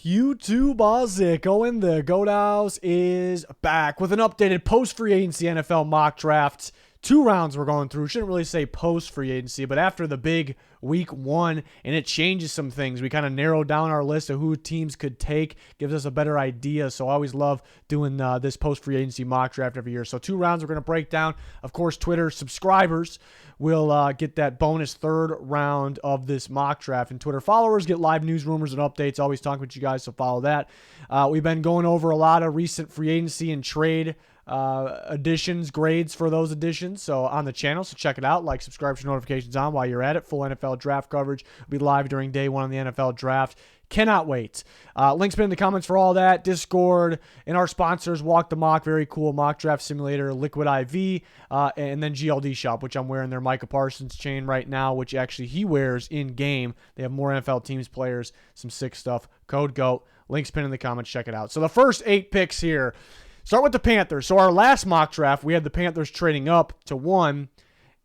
YouTube Ozick Owen, the Goat House is back with an updated post-free agency NFL mock draft. 2 rounds we're going through. Shouldn't really say post-free agency, but after the big week 1, and it changes some things. We kind of narrowed down our list of who teams could take, gives us a better idea. So I always love doing this post-free agency mock draft every year. So 2 rounds we're going to break down. Of course, Twitter subscribers will get that bonus 3rd round of this mock draft. And Twitter followers get live news, rumors, and updates. Always talking with you guys, so follow that. We've been going over a lot of recent free agency and trade additions, grades for those additions, so on the channel, so check it out. Like, subscribe, turn notifications on while you're at it. Full NFL draft coverage will be live during day 1 on the NFL draft. Cannot wait. Links been in the comments for all that. Discord and our sponsors, Walk the Mock, very cool mock draft simulator, Liquid IV, and then GLD Shop, which I'm wearing their Micah Parsons chain right now, which actually he wears in game. They have more NFL teams players, some sick stuff. Code GOAT. Links pinned in the comments. Check it out. So the first 8 picks here. Start with the Panthers. So our last mock draft, we had the Panthers trading up to 1.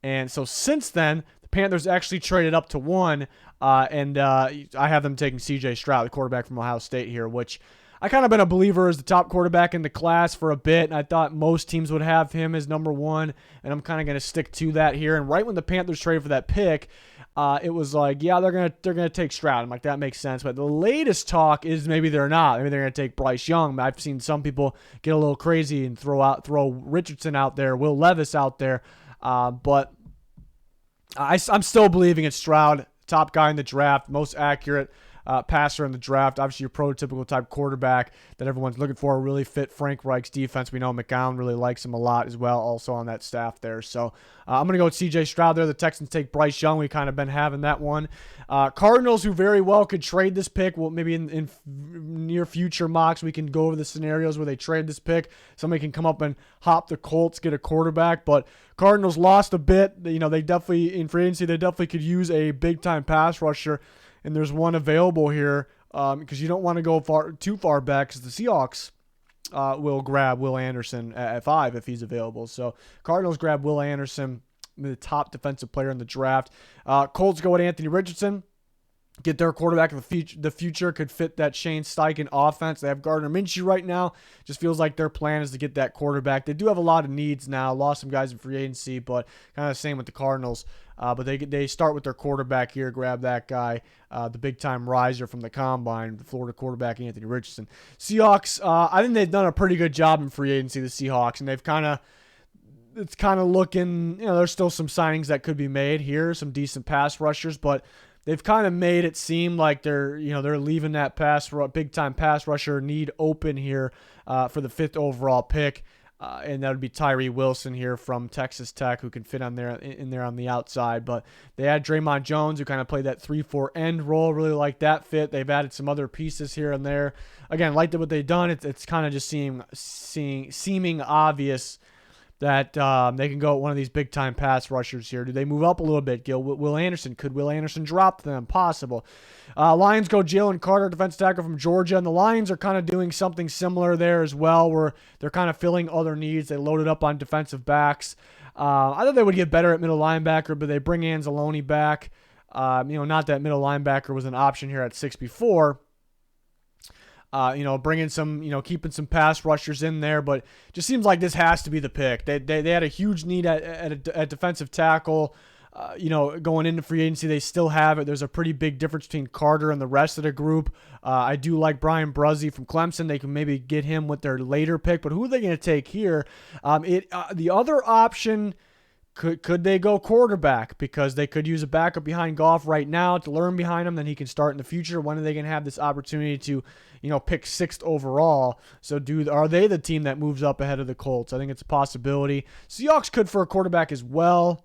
And so since then, the Panthers actually traded up to 1. And I have them taking C.J. Stroud, the quarterback from Ohio State here, which I kind of been a believer as the top quarterback in the class for a bit. And I thought most teams would have him as number 1. And I'm kind of going to stick to that here. And right when the Panthers traded for that pick, it was like, yeah, they're gonna take Stroud. I'm like, that makes sense. But the latest talk is maybe they're not. Maybe they're gonna take Bryce Young. I've seen some people get a little crazy and throw Richardson out there, Will Levis out there. But I'm still believing it's Stroud, top guy in the draft, most accurate passer in the draft. Obviously, your prototypical type quarterback that everyone's looking for. Really fit Frank Reich's defense. We know McCown really likes him a lot as well, also on that staff there. So I'm going to go with C.J. Stroud there. The Texans take Bryce Young. We kind of been having that one. Cardinals, who very well could trade this pick. Well, maybe in near future mocks, we can go over the scenarios where they trade this pick. Somebody can come up and hop the Colts, get a quarterback. But Cardinals lost a bit. You know, they definitely, in free agency, they definitely could use a big-time pass rusher. And there's one available here because you don't want to go too far back because the Seahawks will grab Will Anderson at 5 if he's available. So Cardinals grab Will Anderson, the top defensive player in the draft. Colts go with Anthony Richardson. Get their quarterback of the future, could fit that Shane Steichen offense. They have Gardner Minshew right now. Just feels like their plan is to get that quarterback. They do have a lot of needs now. Lost some guys in free agency, but kind of the same with the Cardinals. But they start with their quarterback here, grab that guy, the big-time riser from the Combine, the Florida quarterback, Anthony Richardson. Seahawks, I think they've done a pretty good job in free agency, the Seahawks, and it's kind of looking, there's still some signings that could be made here, some decent pass rushers, but they've kind of made it seem like they're leaving that big-time pass rusher need open here for the 5th overall pick. And that would be Tyree Wilson here from Texas Tech, who can fit in there on the outside. But they had Draymond Jones, who kind of played that 3-4 end role. Really like that fit. They've added some other pieces here and there. Again, liked what they've done. It's kind of just seeming obvious that they can go at one of these big-time pass rushers here. Do they move up a little bit? Will Anderson. Could Will Anderson drop them? Possible. Lions go Jalen Carter, defensive tackle from Georgia. And the Lions are kind of doing something similar there as well, where they're kind of filling other needs. They loaded up on defensive backs. I thought they would get better at middle linebacker, but they bring Anzalone back. Not that middle linebacker was an option here at 6 before. Bringing some, keeping some pass rushers in there, but just seems like this has to be the pick. They had a huge need at defensive tackle. Going into free agency, they still have it. There's a pretty big difference between Carter and the rest of the group. I do like Brian Bruzzi from Clemson. They can maybe get him with their later pick, but who are they going to take here? The other option. Could they go quarterback? Because they could use a backup behind Goff right now to learn behind him, then he can start in the future. When are they going to have this opportunity to, pick 6th overall? So are they the team that moves up ahead of the Colts? I think it's a possibility. Seahawks could for a quarterback as well,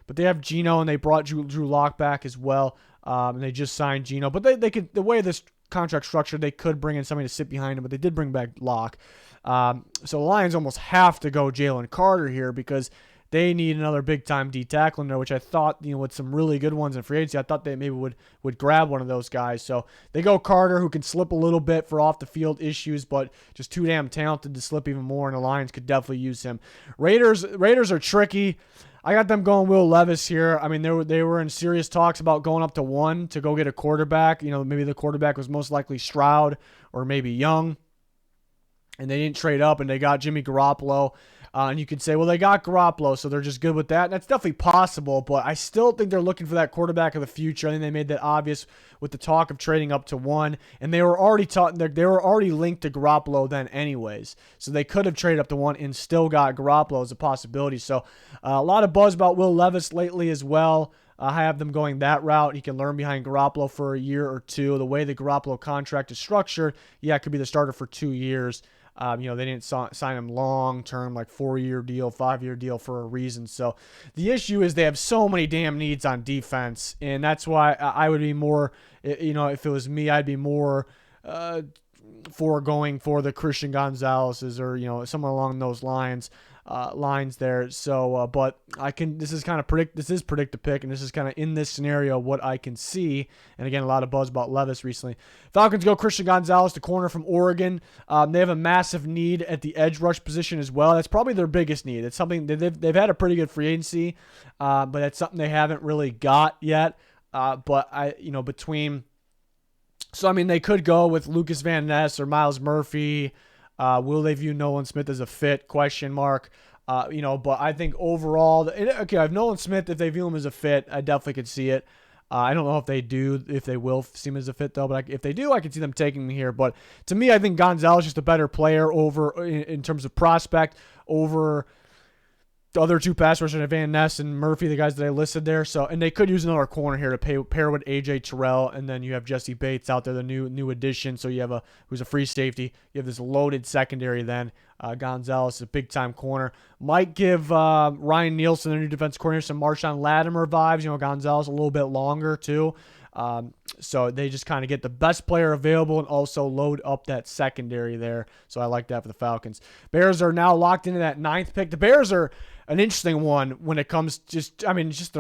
but they have Geno and they brought Drew Lock back as well, and they just signed Geno. But they could, the way this contract structured, they could bring in somebody to sit behind him, but they did bring back Lock. So the Lions almost have to go Jalen Carter here because they need another big-time D tackle in there, which I thought, with some really good ones in free agency, I thought they maybe would grab one of those guys. So they go Carter, who can slip a little bit for off-the-field issues, but just too damn talented to slip even more, and the Lions could definitely use him. Raiders are tricky. I got them going Will Levis here. I mean, they were in serious talks about going up to 1 to go get a quarterback. Maybe the quarterback was most likely Stroud or maybe Young, and they didn't trade up, and they got Jimmy Garoppolo. And you could say, well, they got Garoppolo, so they're just good with that. And that's definitely possible, but I still think they're looking for that quarterback of the future. I think they made that obvious with the talk of trading up to 1, and they were already linked to Garoppolo then anyways. So they could have traded up to 1 and still got Garoppolo as a possibility. So a lot of buzz about Will Levis lately as well. I have them going that route. He can learn behind Garoppolo for a year or two. The way the Garoppolo contract is structured, it could be the starter for 2 years. They didn't sign him long-term, like 4-year deal, 5-year deal for a reason. So the issue is they have so many damn needs on defense, and that's why I would be more, if it was me, I'd be more for going for the Christian Gonzalez's or, someone along those lines there. So, but this is predict to pick, and this is kind of in this scenario what I can see. And again, a lot of buzz about Levis recently. Falcons go Christian Gonzalez, the corner from Oregon. They have a massive need at the edge rush position as well. That's probably their biggest need. It's something they've had a pretty good free agency, but that's something they haven't really got yet. They could go with Lucas Van Ness or Miles Murphy. Will they view Nolan Smith as a fit? Question mark. But I think overall, I have Nolan Smith. If they view him as a fit, I definitely could see it. I don't know if they will see him as a fit though. But if they do, I could see them taking him here. But to me, I think Gonzalez is just a better player in terms of prospect over the other two pass rushers, Van Ness and Murphy, the guys that I listed there. So, and they could use another corner here to pair with AJ Terrell, and then you have Jesse Bates out there, the new addition. So you have who's a free safety. You have this loaded secondary. Then Gonzalez is a big time corner. Might give Ryan Nielsen, their new defense coordinator, some Marshawn Latimer vibes. Gonzalez a little bit longer too. So they just kind of get the best player available and also load up that secondary there. So I like that for the Falcons. Bears are now locked into that 9th pick. The Bears are an interesting one when it comes just their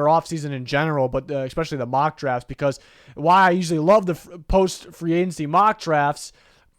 offseason in general, but especially the mock drafts, because why I usually love the post-free agency mock drafts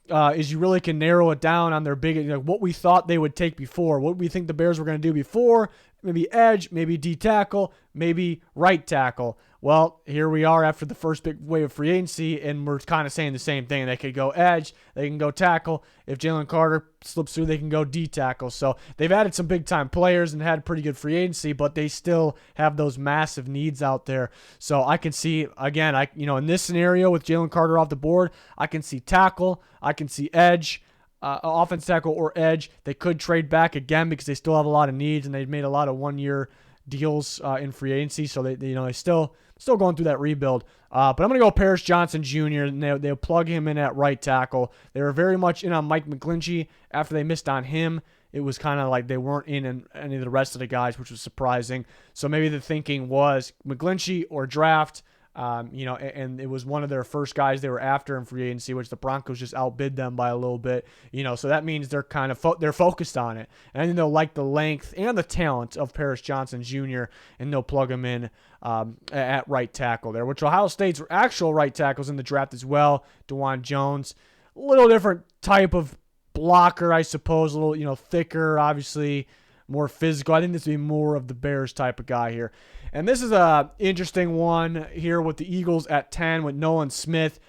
is you really can narrow it down on their big, what we thought they would take before, what we think the Bears were going to do before, maybe edge, maybe D tackle, maybe right tackle. Well, here we are after the first big wave of free agency, and we're kind of saying the same thing. They could go edge, they can go tackle. If Jalen Carter slips through, they can go D tackle. So they've added some big-time players and had pretty good free agency, but they still have those massive needs out there. So I can see, again, in this scenario with Jalen Carter off the board, I can see tackle, I can see edge, offense tackle or edge. They could trade back again because they still have a lot of needs, and they've made a lot of one-year deals in free agency, so they still going through that rebuild. But I'm going to go Paris Johnson Jr., and they'll plug him in at right tackle. They were very much in on Mike McGlinchey. After they missed on him, it was kind of like they weren't in any of the rest of the guys, which was surprising. So maybe the thinking was McGlinchey or draft. And it was one of their first guys they were after in free agency, which the Broncos just outbid them by a little bit, so that means they're kind of they're focused on it. And I think they'll like the length and the talent of Paris Johnson Jr., and they'll plug him in at right tackle there, which Ohio State's actual right tackles in the draft as well. DeJuan Jones, a little different type of blocker, I suppose, a little, thicker, obviously more physical. I think this would be more of the Bears type of guy here. And this is a interesting one here with the Eagles at 10 with Nolan Smith.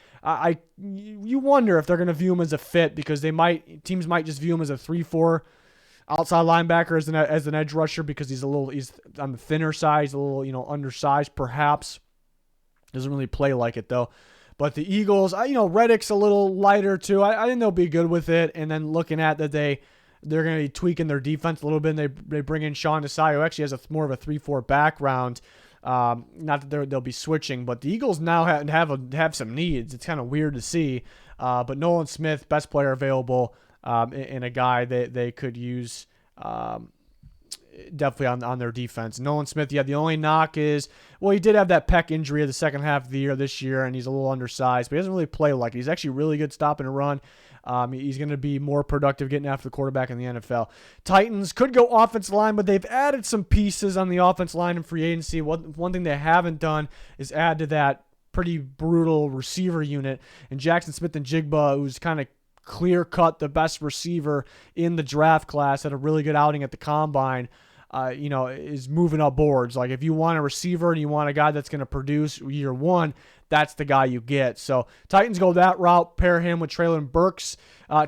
You wonder if they're going to view him as a fit, because teams might just view him as a 3-4 outside linebacker as an edge rusher, because he's on the thinner side, he's a little undersized perhaps. Doesn't really play like it though. But the Eagles, Reddick's a little lighter too. I think they'll be good with it. And then looking at that they're going to be tweaking their defense a little bit, and they bring in Sean Desai, who actually has more of a 3-4 background. Not that they'll be switching, but the Eagles now have some needs. It's kind of weird to see. But Nolan Smith, best player available, and a guy they could use definitely on their defense. Nolan Smith, yeah, the only knock is, well, he did have that pec injury at the second half of the year this year, and he's a little undersized, but he doesn't really play like it. He's actually really good stopping a run. He's going to be more productive getting after the quarterback in the NFL. Titans could go offensive line, but they've added some pieces on the offensive line in free agency. One thing they haven't done is add to that pretty brutal receiver unit. And Jaxon Smith-Njigba, who's kind of clear-cut the best receiver in the draft class, had a really good outing at the Combine, is moving up boards. Like, if you want a receiver and you want a guy that's going to produce year one, that's the guy you get. So Titans go that route, pair him with Treylon Burks.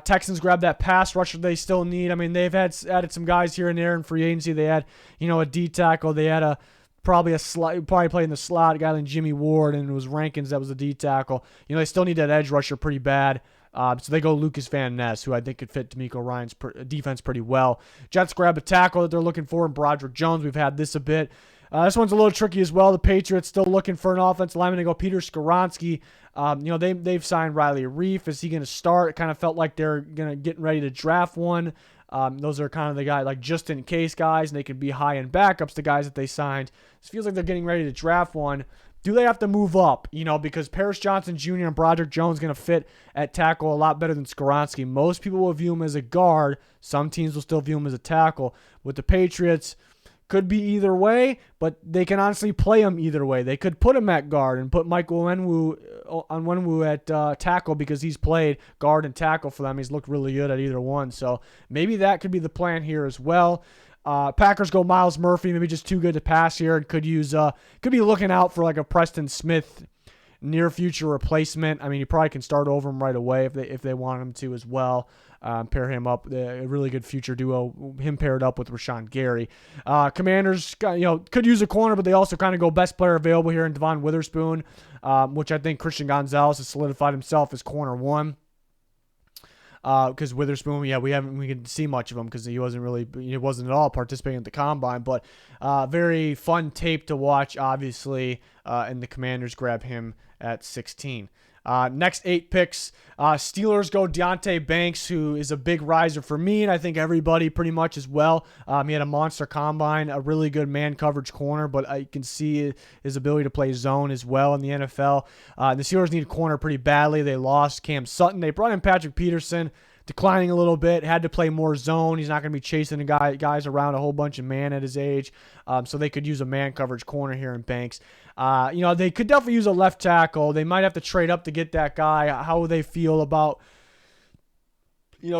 Texans grab that pass rusher they still need. I mean, they've added some guys here and there in free agency. They had, a D tackle. They had probably playing the slot, a guy named Jimmy Ward, and it was Rankins that was the D tackle. They still need that edge rusher pretty bad. So they go Lucas Van Ness, who I think could fit D'Amico Ryan's defense pretty well. Jets grab a tackle that they're looking for in Broderick Jones. We've had this a bit. This one's a little tricky as well. The Patriots still looking for an offensive lineman. They go Peter Skoronski. They've signed Riley Reif. Is he going to start? It kind of felt like they're getting ready to draft one. Those are kind of the guys, like, just in case guys, and they could be high end backups to guys that they signed. It feels like they're getting ready to draft one. Do they have to move up? Because Paris Johnson Jr. and Broderick Jones going to fit at tackle a lot better than Skoronski. Most people will view him as a guard. Some teams will still view him as a tackle. With the Patriots, could be either way, but they can honestly play him either way. They could put him at guard and put Michael Onwenu at tackle because he's played guard and tackle for them. He's looked really good at either one. So maybe that could be the plan here as well. Packers go Myles Murphy, maybe just too good to pass here, and could be looking out for like a Preston Smith near future replacement. I mean, you probably can start over him right away if they want him to as well. Pair him up, a really good future duo. Him paired up with Rashawn Gary. Commanders, could use a corner, but they also kind of go best player available here in Devon Witherspoon, which I think Christian Gonzalez has solidified himself as corner one. Because Witherspoon, we can see much of him because he wasn't at all participating at the Combine, but very fun tape to watch, obviously, and the Commanders grab him at 16. Next 8 picks, Steelers go Deonte Banks, who is a big riser for me, and I think everybody pretty much as well. He had a monster Combine, a really good man coverage corner, but I can see his ability to play zone as well in the NFL. The Steelers need a corner pretty badly. They lost Cam Sutton. They brought in Patrick Peterson, declining a little bit, had to play more zone. He's not going to be chasing guys around a whole bunch of man at his age, so they could use a man coverage corner here in Banks. They could definitely use a left tackle. They might have to trade up to get that guy. How would they feel about,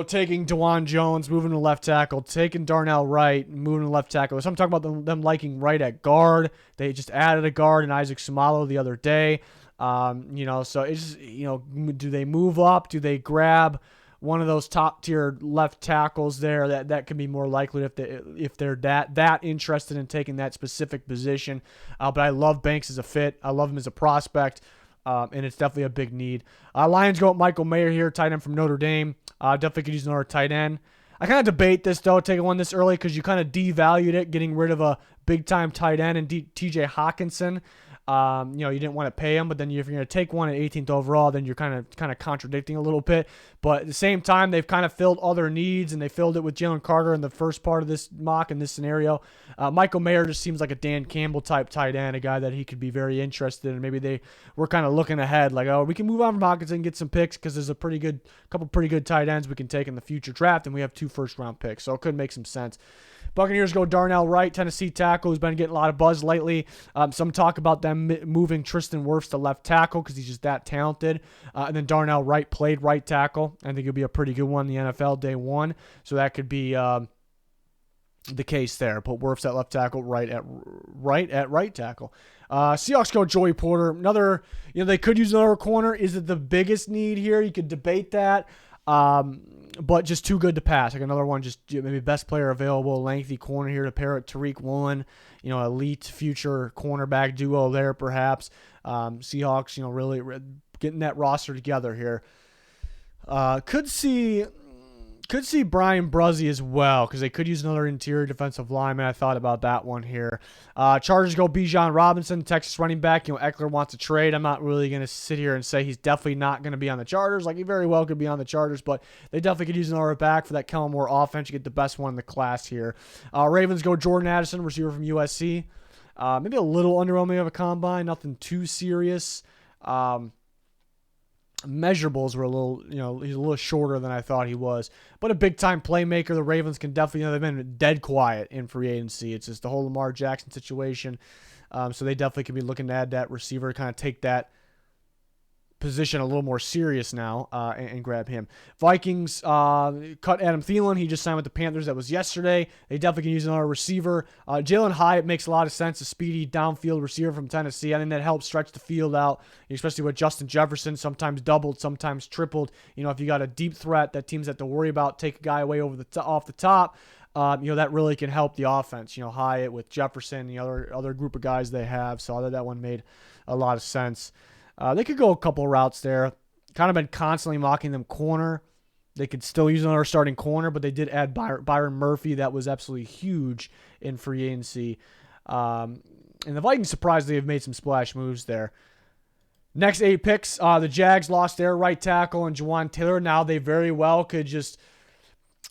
taking DeJuan Jones, moving to left tackle, taking Darnell Wright, moving to left tackle? So I'm talking about them liking Wright at guard. They just added a guard in Isaac Sumalo the other day. So it's just, do they move up? Do they grab one of those top tier left tackles there? That can be more likely if they're that interested in taking that specific position. But I love Banks as a fit. I love him as a prospect, and it's definitely a big need. Lions go with Michael Mayer here, tight end from Notre Dame. Definitely could use another tight end. I kind of debate this, though, taking one this early because you kind of devalued it, getting rid of a big-time tight end and TJ Hawkinson. You didn't want to pay him, but then if you're going to take one at 18th overall, then you're kind of contradicting a little bit. But at the same time, they've kind of filled other needs, and they filled it with Jalen Carter in the first part of this mock in this scenario. Michael Mayer just seems like a Dan Campbell type tight end, a guy that he could be very interested in. Maybe they were kind of looking ahead, like, we can move on from Hawkinson and get some picks because there's a couple pretty good tight ends we can take in the future draft, and we have 2 first-round picks, so it could make some sense. Buccaneers go Darnell Wright, Tennessee tackle, who's been getting a lot of buzz lately. Some talk about them moving Tristan Wirfs to left tackle because he's just that talented. And then Darnell Wright played right tackle. I think he'll be a pretty good one in the NFL day one. So that could be the case there. Put Wirfs at left tackle, right tackle. Seahawks go Joey Porter. Another, they could use another corner. Is it the biggest need here? You could debate that. But just too good to pass. Like another one, just maybe best player available, lengthy corner here to pair it Tariq Woolen, elite future cornerback duo there perhaps. Seahawks, really getting that roster together here. Could see Could see Brian Bruzzy as well because they could use another interior defensive lineman. I thought about that one here. Chargers go Bijan Robinson, Texas running back. Eckler wants a trade. I'm not really going to sit here and say he's definitely not going to be on the Chargers. Like, he very well could be on the Chargers, but they definitely could use another back for that Kellen Moore offense. You get the best one in the class here. Ravens go Jordan Addison, receiver from USC. Maybe a little underwhelming of a combine. Nothing too serious. Measurables were a little, he's a little shorter than I thought he was, but a big-time playmaker. The Ravens can definitely, they've been dead quiet in free agency. It's just the whole Lamar Jackson situation, so they definitely could be looking to add that receiver, kind of take that position a little more serious now and grab him. Vikings cut Adam Thielen. He just signed with the Panthers. That was yesterday. They definitely can use another receiver. Jalen Hyatt makes a lot of sense. A speedy downfield receiver from Tennessee. I think that helps stretch the field out, especially with Justin Jefferson, sometimes doubled, sometimes tripled. If you got a deep threat that teams have to worry about, take a guy away off the top. That really can help the offense. Hyatt with Jefferson, the other group of guys they have. So I thought that one made a lot of sense. They could go a couple routes there. Kind of been constantly mocking them corner. They could still use another starting corner, but they did add Byron Murphy. That was absolutely huge in free agency. And the Vikings surprisingly have made some splash moves there. Next 8 picks, the Jags lost their right tackle and Juwan Taylor. Now they very well could just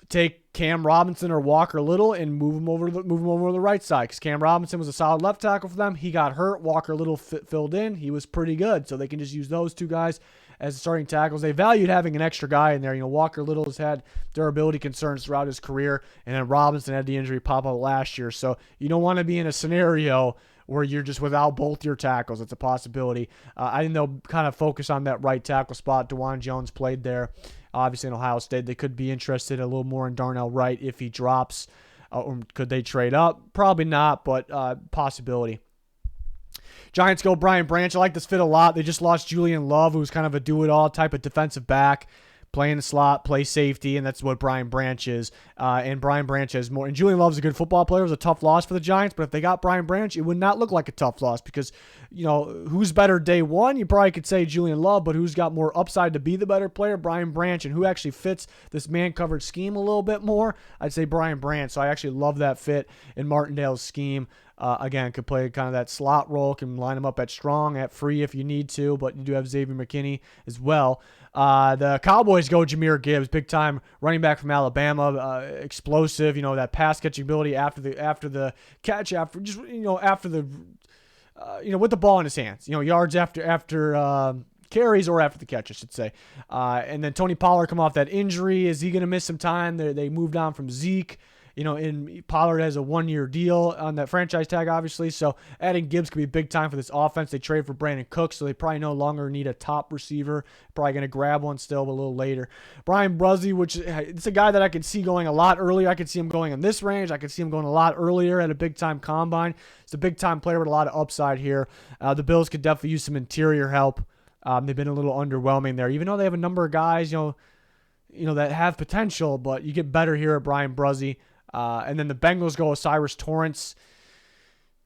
take Cam Robinson or Walker Little and move him over to the right side, because Cam Robinson was a solid left tackle for them. He got hurt. Walker Little filled in. He was pretty good, so they can just use those two guys as starting tackles. They valued having an extra guy in there. Walker Little has had durability concerns throughout his career, and then Robinson had the injury pop up last year. So you don't want to be in a scenario where you're just without both your tackles. It's a possibility. I think they'll kind of focus on that right tackle spot. DeJuan Jones played there. Obviously in Ohio State, they could be interested a little more in Darnell Wright if he drops. Or could they trade up? Probably not, but possibility. Giants go Brian Branch. I like this fit a lot. They just lost Julian Love, who's kind of a do-it-all type of defensive back. Play in the slot, play safety, and that's what Brian Branch is. And Brian Branch has more. And Julian Love's a good football player. It was a tough loss for the Giants, but if they got Brian Branch, it would not look like a tough loss because, who's better day one? You probably could say Julian Love, but who's got more upside to be the better player? Brian Branch. And who actually fits this man-covered scheme a little bit more? I'd say Brian Branch. So I actually love that fit in Martindale's scheme. Again, could play kind of that slot role, can line him up at strong, at free if you need to, but you do have Xavier McKinney as well. The Cowboys go Jahmyr Gibbs, big time running back from Alabama, explosive. That pass catching ability after the catch, with the ball in his hands. Yards after carries or after the catch, I should say. And then Tony Pollard come off that injury. Is he going to miss some time? They moved on from Zeke. And Pollard has a 1-year deal on that franchise tag, obviously. So adding Gibbs could be big time for this offense. They trade for Brandon Cooks, so they probably no longer need a top receiver. Probably going to grab one still, but a little later. Brian Bruzzy, which it's a guy that I could see going a lot earlier. I could see him going in this range. I could see him going a lot earlier at a big-time combine. It's a big-time player with a lot of upside here. The Bills could definitely use some interior help. They've been a little underwhelming there, even though they have a number of guys, that have potential, but you get better here at Brian Bruzzy. And then the Bengals go Osiris Torrance.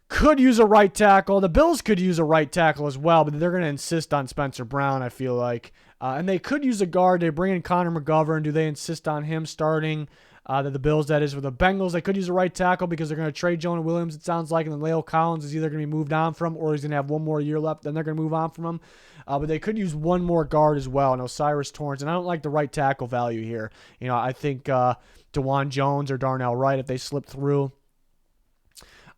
Could use a right tackle. The Bills could use a right tackle as well, but they're going to insist on Spencer Brown, I feel like. And they could use a guard. They bring in Connor McGovern. Do they insist on him starting? The Bills, that is. For the Bengals, they could use a right tackle because they're going to trade Jonah Williams, it sounds like, and then La'el Collins is either going to be moved on from or he's going to have one more year left. Then they're going to move on from him. But they could use one more guard as well, and Osiris Torrance. And I don't like the right tackle value here. I think DeJuan Jones or Darnell Wright if they slip through.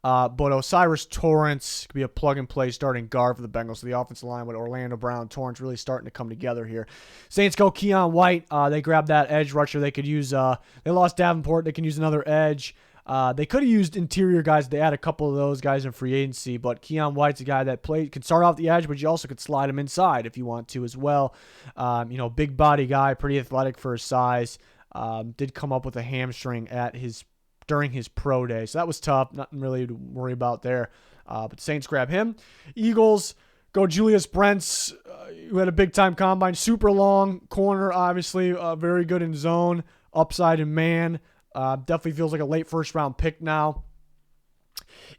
But Osiris Torrance could be a plug-and-play starting guard for the Bengals. So the offensive line with Orlando Brown, Torrance really starting to come together here. Saints go Keon White. They grabbed that edge rusher. They could use. They lost Davenport. They can use another edge. They could have used interior guys. They had a couple of those guys in free agency, but Keon White's a guy that can start off the edge, but you also could slide him inside if you want to as well. Big body guy, pretty athletic for his size. Did come up with a hamstring during his pro day, so that was tough. Nothing really to worry about there. But the Saints grab him. Eagles go Julius Brents, who had a big time combine, super long corner, obviously very good in zone, upside in man. Definitely feels like a late first round pick now.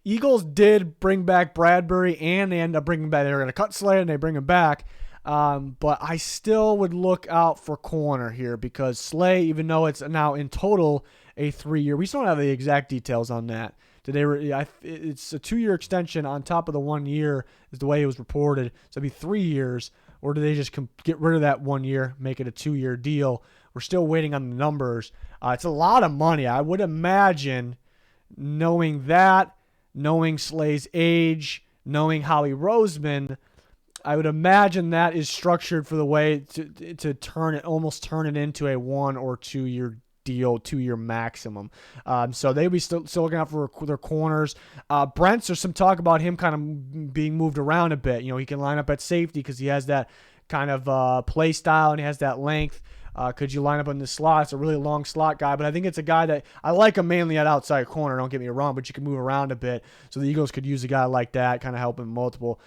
Eagles did bring back Bradbury, and they end up bringing back. They were going to cut Slade, and they bring him back. But I still would look out for corner here because Slay, even though it's now in total a 3-year, we still don't have the exact details on that. It's a 2-year extension on top of the 1 year is the way it was reported. So it'd be 3 years, or do they just get rid of that 1 year, make it a 2-year deal? We're still waiting on the numbers. It's a lot of money. I would imagine, knowing Slay's age, knowing Howie Roseman, I would imagine that is structured for the way to almost turn it into a 1 or 2 year deal, 2-year maximum. So they'll be still looking out for their corners. Brent's, there's some talk about him kind of being moved around a bit. He can line up at safety because he has that kind of play style and he has that length. Could you line up in the slot? It's a really long slot guy, but I think it's a guy that I like him mainly at outside corner. Don't get me wrong, but you can move around a bit. So the Eagles could use a guy like that, kind of help in multiple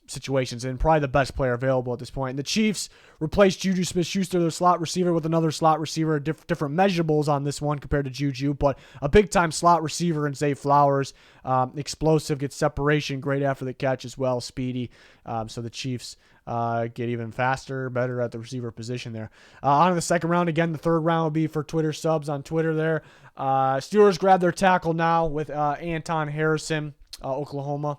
situations, and probably the best player available at this point. And the Chiefs replaced Juju Smith-Schuster, their slot receiver, with another slot receiver. Different measurables on this one compared to Juju, but a big-time slot receiver in Zay Flowers. Explosive, gets separation, great after the catch as well, speedy. So the Chiefs get even faster, better at the receiver position there. On to the second round. Again, the third round will be for Twitter subs on Twitter there. Steelers grab their tackle now with Anton Harrison, Oklahoma.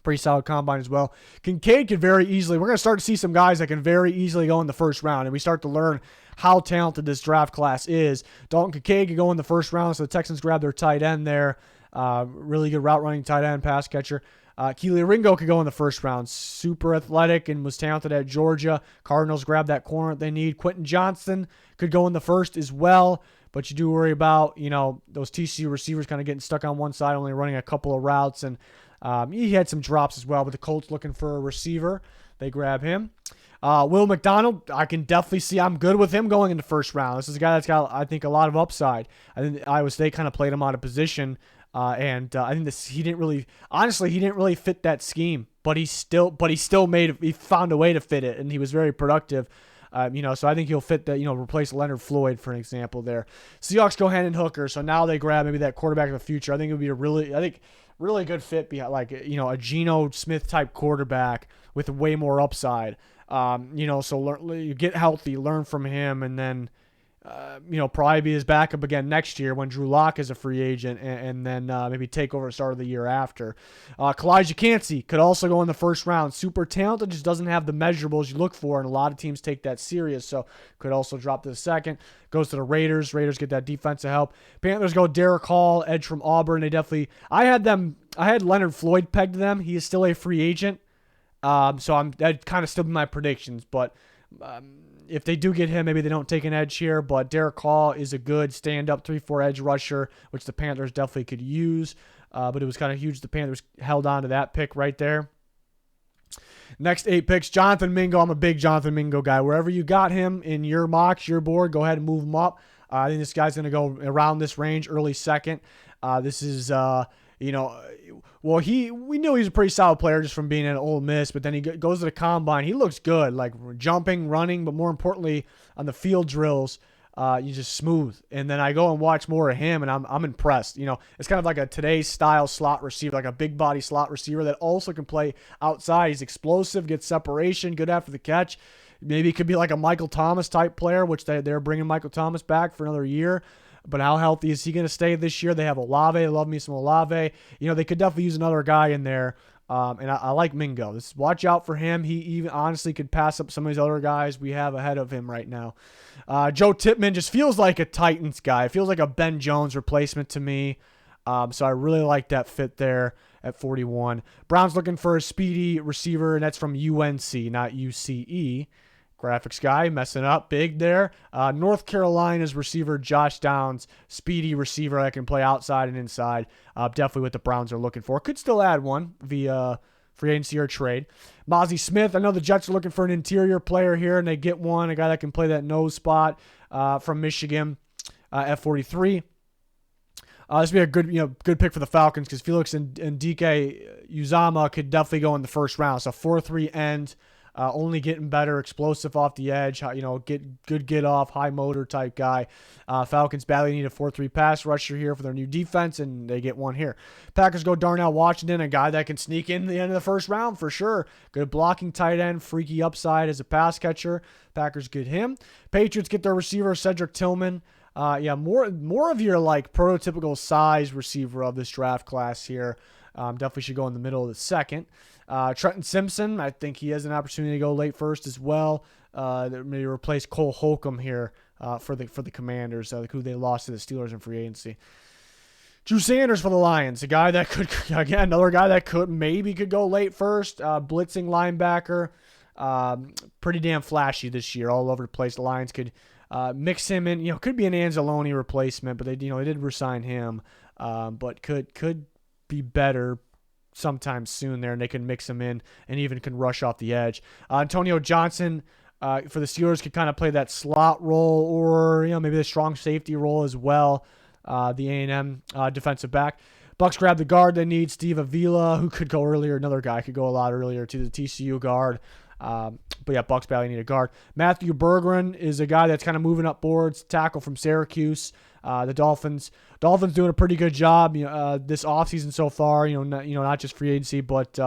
Pretty solid combine as well. Kincaid could very easily, we're going to start to see some guys that can very easily go in the first round, and we start to learn how talented this draft class is. Dalton Kincaid could go in the first round, so the Texans grab their tight end there. Really good route running tight end, pass catcher. Keely Ringo could go in the first round. Super athletic and was talented at Georgia. Cardinals grab that corner they need. Quentin Johnston could go in the first as well, but you do worry about, those TCU receivers kind of getting stuck on one side, only running a couple of routes, and he had some drops as well, but the Colts looking for a receiver. They grab him. Will McDonald, I can definitely see, I'm good with him going in the first round. This is a guy that's got, I think, a lot of upside. I think Iowa State kind of played him out of position. And I think he didn't really fit that scheme, but he found a way to fit it, and he was very productive. So I think he'll fit that, replace Leonard Floyd, for an example there. Seahawks go Hendon Hooker, so now they grab maybe that quarterback of the future. I think it would be really good fit, a Geno Smith type quarterback with way more upside. So you get healthy, learn from him, and then probably be his backup again next year when Drew Lock is a free agent, and then maybe take over the start of the year after. Kalijah Cansey could also go in the first round. Super talented, just doesn't have the measurables you look for, and a lot of teams take that serious, so could also drop to the second. Goes to the Raiders. Raiders get that defensive help. Panthers go Derek Hall, edge from Auburn. I had Leonard Floyd pegged to them. He is still a free agent, so that kind of still be my predictions, but if they do get him, maybe they don't take an edge here, but Derek Hall is a good stand-up 3-4 edge rusher, which the Panthers definitely could use, but it was kind of huge. The Panthers held on to that pick right there. Next 8 picks, Jonathan Mingo. I'm a big Jonathan Mingo guy. Wherever you got him in your mocks, your board, go ahead and move him up. I think this guy's going to go around this range, early second. This is, we knew he was a pretty solid player just from being at Ole Miss, but then he goes to the combine. He looks good, like jumping, running, but more importantly, on the field drills, you just smooth. And then I go and watch more of him, and I'm impressed. It's kind of like a today's style slot receiver, like a big body slot receiver that also can play outside. He's explosive, gets separation, good after the catch. Maybe it could be like a Michael Thomas type player, which they're bringing Michael Thomas back for another year. But how healthy is he going to stay this year? They have Olave. I love me some Olave. They could definitely use another guy in there. And I like Mingo. Watch out for him. He even honestly could pass up some of these other guys we have ahead of him right now. Joe Tippmann just feels like a Titans guy. It feels like a Ben Jones replacement to me. So I really like that fit there at 41. Browns looking for a speedy receiver, and that's from UNC, not UCE. Graphics guy messing up big there. North Carolina's receiver, Josh Downs, speedy receiver that can play outside and inside. Definitely what the Browns are looking for. Could still add one via free agency or trade. Mozzie Smith, I know the Jets are looking for an interior player here, and they get one, a guy that can play that nose spot from Michigan at 43. This would be a good pick for the Falcons because Felix and DK Uzama could definitely go in the first round. So 4-3 end. only getting better, explosive off the edge, get off, high motor type guy. Falcons badly need a 4-3 pass rusher here for their new defense, and they get one here. Packers go Darnell Washington, a guy that can sneak in the end of the first round for sure. Good blocking tight end, freaky upside as a pass catcher. Packers get him. Patriots get their receiver, Cedric Tillman. More of your like prototypical size receiver of this draft class here. Definitely should go in the middle of the second. Trenton Simpson, I think he has an opportunity to go late first as well. Maybe replace Cole Holcomb here for the Commanders, who they lost to the Steelers in free agency. Drew Sanders for the Lions, another guy that could go late first. Blitzing linebacker, pretty damn flashy this year, all over the place. The Lions could mix him in. Could be an Anzalone replacement, but they did re-sign him. But could be better sometime soon there, and they can mix him in and even can rush off the edge. Antonio Johnson for the Steelers could kind of play that slot role, or maybe the strong safety role as well. The A&M defensive back. Bucks grab the guard they need, Steve Avila, who could go earlier. Another guy could go a lot earlier to the TCU guard. But yeah, Bucks badly need a guard. Matthew Bergeron is a guy that's kind of moving up boards, tackle from Syracuse. The Dolphins doing a pretty good job this offseason so far. Not just free agency, but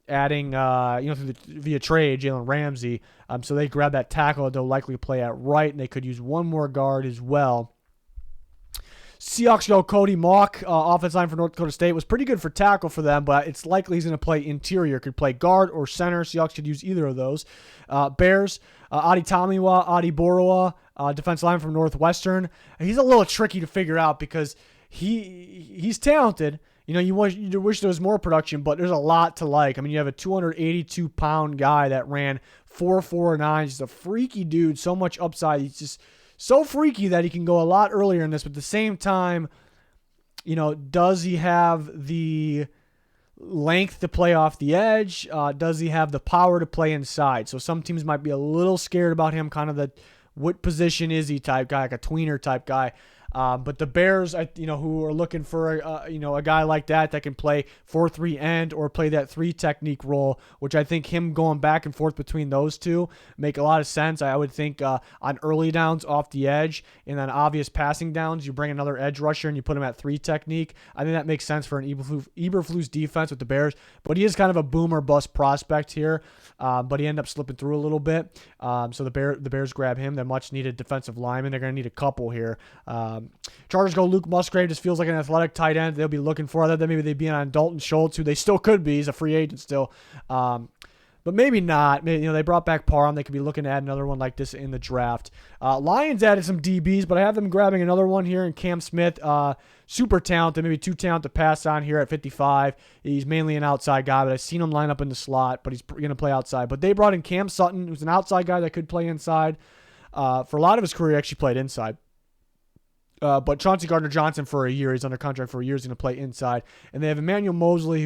adding via trade Jalen Ramsey. So they grab that tackle. They'll likely play at right, and they could use one more guard as well. Seahawks go Cody Mauch, offensive line for North Dakota State. Was pretty good for tackle for them, but it's likely he's going to play interior. Could play guard or center. Seahawks could use either of those. Bears, Adi Borowa, defensive line from Northwestern. He's a little tricky to figure out because he's talented. You wish there was more production, but there's a lot to like. I mean, you have a 282-pound guy that ran 4.49. He's a freaky dude, so much upside. He's just so freaky that he can go a lot earlier in this, but at the same time, does he have the length to play off the edge? Does he have the power to play inside? So some teams might be a little scared about him, kind of the what position is he type guy, like a tweener type guy. But the Bears, who are looking for a guy like that can play 4-3 end or play that 3 technique role, which I think him going back and forth between those two make a lot of sense. I would think on early downs off the edge and then obvious passing downs, you bring another edge rusher and you put him at 3 technique. I think that makes sense for an Eberflus defense with the Bears. But he is kind of a boom or bust prospect here, but he ended up slipping through a little bit. So the Bears grab him. They're much needed defensive lineman. They're going to need a couple here. Chargers go Luke Musgrave. Just feels like an athletic tight end they'll be looking for. Other than maybe they be on Dalton Schultz, who they still could be. He's a free agent still. But maybe not. Maybe, they brought back Parham. They could be looking to add another one like this in the draft. Lions added some DBs, but I have them grabbing another one here in Cam Smith. Super talented, maybe too talented to pass on here at 55. He's mainly an outside guy, but I've seen him line up in the slot, but he's going to play outside. But they brought in Cam Sutton, who's an outside guy that could play inside. For a lot of his career, he actually played inside. But Chauncey Gardner-Johnson for a year, he's under contract for a year, he's going to play inside. And they have Emmanuel Mosley,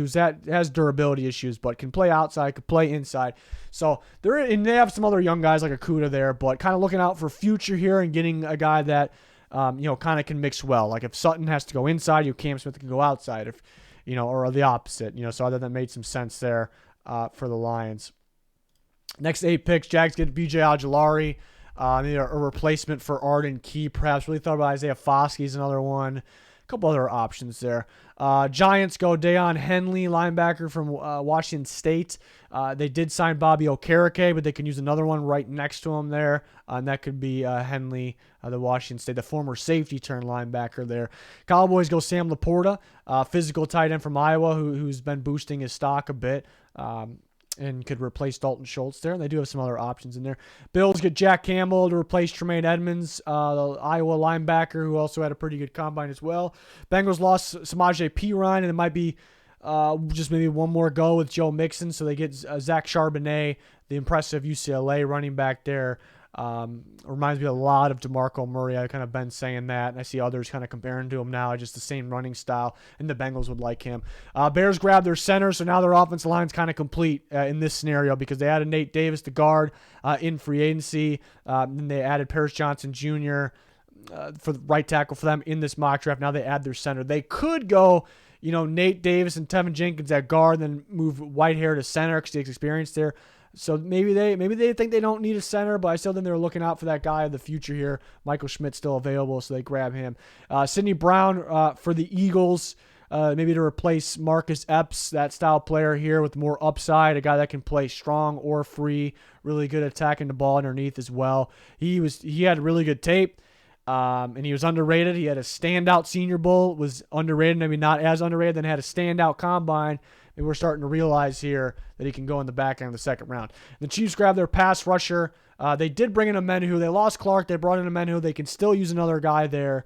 has durability issues, but can play outside, could play inside. So they have some other young guys like Akuda there, but kind of looking out for future here and getting a guy that kind of can mix well. Like if Sutton has to go inside, Cam Smith can go outside, if or the opposite. So I thought that made some sense there for the Lions. Next 8 picks, Jags get B.J. Ojulari. Maybe a replacement for Arden Key, perhaps. Really thought about Isaiah Foskey's another one. A couple other options there. Giants go Deion Henley, linebacker from Washington State. They did sign Bobby Okereke, but they can use another one right next to him there. And that could be Henley, the Washington State, the former safety turned linebacker there. Cowboys go Sam Laporta, physical tight end from Iowa, who's been boosting his stock a bit. And could replace Dalton Schultz there. And they do have some other options in there. Bills get Jack Campbell to replace Tremaine Edmonds, the Iowa linebacker, who also had a pretty good combine as well. Bengals lost Samaje Perine, and it might be just maybe one more go with Joe Mixon. So they get Zach Charbonnet, the impressive UCLA running back there. Reminds me a lot of DeMarco Murray. I've kind of been saying that, and I see others kind of comparing to him now, just the same running style, and the Bengals would like him. Bears grab their center, so now their offensive line's kind of complete in this scenario because they added Nate Davis, the guard, in free agency. Then they added Paris Johnson Jr. For the right tackle for them in this mock draft. Now they add their center. They could go Nate Davis and Tevin Jenkins at guard, then move Whitehair to center because he has experience there. So maybe they think they don't need a center, but I still think they're looking out for that guy of the future here. Michael Schmidt's still available, so they grab him. Sidney Brown for the Eagles, maybe to replace Marcus Epps, that style player here with more upside, a guy that can play strong or free, really good attacking the ball underneath as well. He had really good tape. And he was underrated. He had a standout Senior Bowl, was underrated. I mean, not as underrated, then had a standout combine. And we're starting to realize here that he can go in the back end of the second round. The Chiefs grabbed their pass rusher. They did bring in a Menhu. They lost Clark. They brought in a Menhu. They can still use another guy there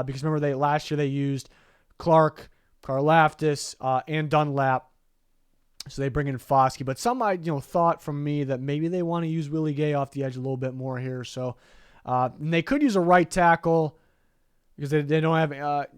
because remember last year they used Clark, Karlaftis, and Dunlap. So they bring in Foskey. But some thought from me that maybe they want to use Willie Gay off the edge a little bit more here. So and they could use a right tackle because they don't have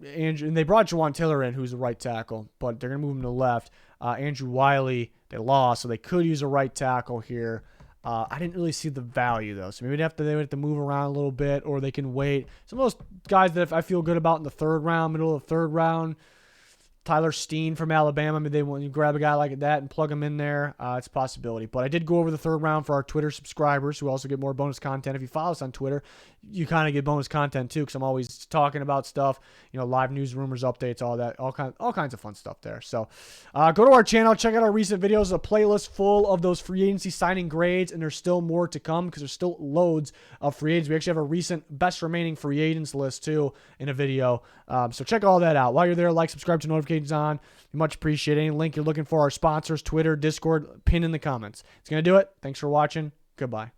Andrew. And they brought Jawan Taylor in, who's a right tackle, but they're going to move him to left. Andrew Wiley, they lost, so they could use a right tackle here. I didn't really see the value, though. So maybe they would have to move around a little bit, or they can wait. Some of those guys that I feel good about in the third round, middle of the third round, Tyler Steen from Alabama, maybe they want you grab a guy like that and plug him in there. It's a possibility. But I did go over the third round for our Twitter subscribers who also get more bonus content. If you follow us on Twitter, you kind of get bonus content too because I'm always talking about stuff, live news, rumors, updates, all that, all kinds of fun stuff there. So go to our channel, check out our recent videos, a playlist full of those free agency signing grades, and there's still more to come because there's still loads of free agents. We actually have a recent best remaining free agents list too in a video. So check all that out. While you're there, like, subscribe to notifications on. We much appreciate any link you're looking for our sponsors, Twitter, Discord, pin in the comments. It's going to do it. Thanks for watching. Goodbye.